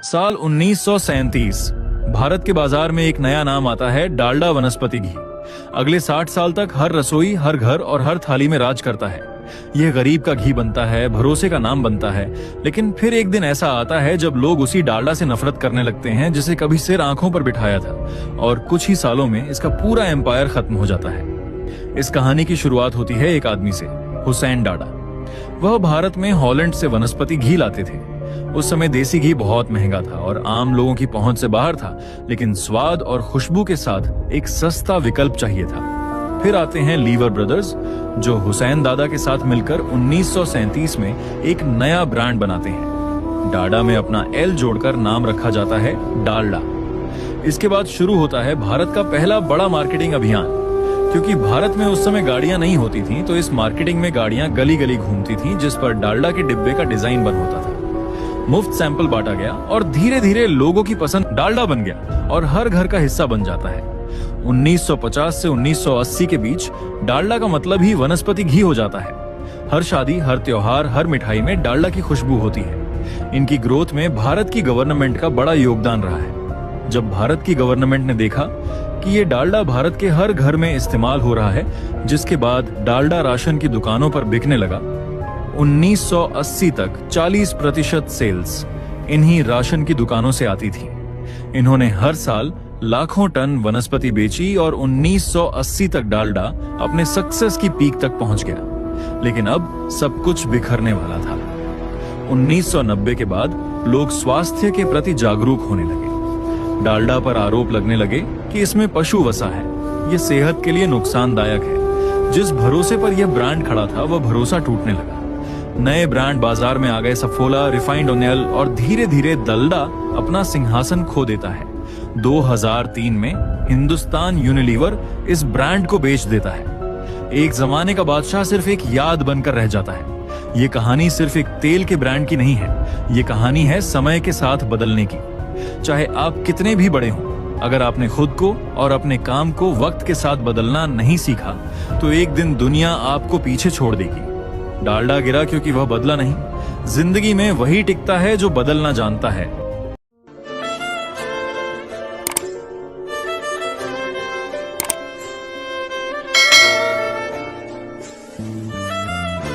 साल 1937 भारत के बाजार में एक नया नाम आता है, डालडा वनस्पति घी। अगले 60 साल तक हर रसोई, हर घर और हर थाली में राज करता है। यह गरीब का घी बनता है, भरोसे का नाम बनता है। लेकिन फिर एक दिन ऐसा आता है जब लोग उसी डालडा से नफरत करने लगते हैं जिसे कभी सिर आंखों पर बिठाया था, और कुछ ही सालों में इसका पूरा एम्पायर खत्म हो जाता है। इस कहानी की शुरुआत होती है एक आदमी से, हुसैन डाडा। वह भारत में हॉलैंड से वनस्पति घी लाते थे। उस समय देसी घी बहुत महंगा था और आम लोगों की पहुंच से बाहर था, लेकिन स्वाद और खुशबू के साथ एक सस्ता विकल्प चाहिए था। फिर आते हैं लीवर ब्रदर्स, जो हुसैन दादा के साथ मिलकर 1937 में एक नया ब्रांड बनाते हैं। डाडा में अपना एल जोड़कर नाम रखा जाता है डालडा। इसके बाद शुरू होता है भारत का पहला बड़ा मार्केटिंग अभियान। क्योंकि भारत में उस समय गाड़ियां नहीं होती थीं, तो इस मार्केटिंग में गाड़ियां गली गली घूमती थीं, जिस पर डालडा के डिब्बे का डिजाइन बन होता था। मुफ्त सैंपल बांटा गया और धीरे धीरे लोगों की पसंद डालडा बन गया और हर घर का हिस्सा बन जाता है। 1950 से 1980 के बीच डालडा का मतलब ही वनस्पति घी हो जाता है। हर शादी, हर त्योहार, हर मिठाई में डालडा की खुशबू होती है। इनकी ग्रोथ में भारत की गवर्नमेंट का बड़ा योगदान रहा है। जब भारत की गवर्नमेंट ने देखा कि ये डालडा भारत के हर घर में इस्तेमाल हो रहा है, जिसके बाद डालडा राशन की दुकानों पर बिकने लगा। 1980 तक 40% सेल्स इन्हीं राशन की दुकानों से आती थी। इन्होंने हर साल लाखों टन वनस्पति बेची और 1980 तक डालडा अपने सक्सेस की पीक तक पहुंच गया। लेकिन अब सब कुछ बिखरने वाला था। 1990 के बाद लोग स्वास्थ्य के प्रति जागरूक होने लगे। डालडा पर आरोप लगने लगे कि इसमें पशु वसा है, यह सेहत के लिए नुकसानदायक है। जिस भरोसे पर यह ब्रांड खड़ा था, वह भरोसा टूटने लगा। नए ब्रांड बाजार में आ गए, सफोला, रिफाइंड ऑयल, और धीरे धीरे डालडा अपना सिंहासन खो देता है। 2003 में हिंदुस्तान यूनिलीवर इस ब्रांड को बेच देता है। एक जमाने का बादशाह सिर्फ एक याद बनकर रह जाता है। ये कहानी सिर्फ एक तेल के ब्रांड की नहीं है, ये कहानी है समय के साथ बदलने की। चाहे आप कितने भी बड़े हों, अगर आपने खुद को और अपने काम को वक्त के साथ बदलना नहीं सीखा, तो एक दिन दुनिया आपको पीछे छोड़ देगी। डालडा गिरा क्योंकि वह बदला नहीं। जिंदगी में वही टिकता है जो बदलना जानता है।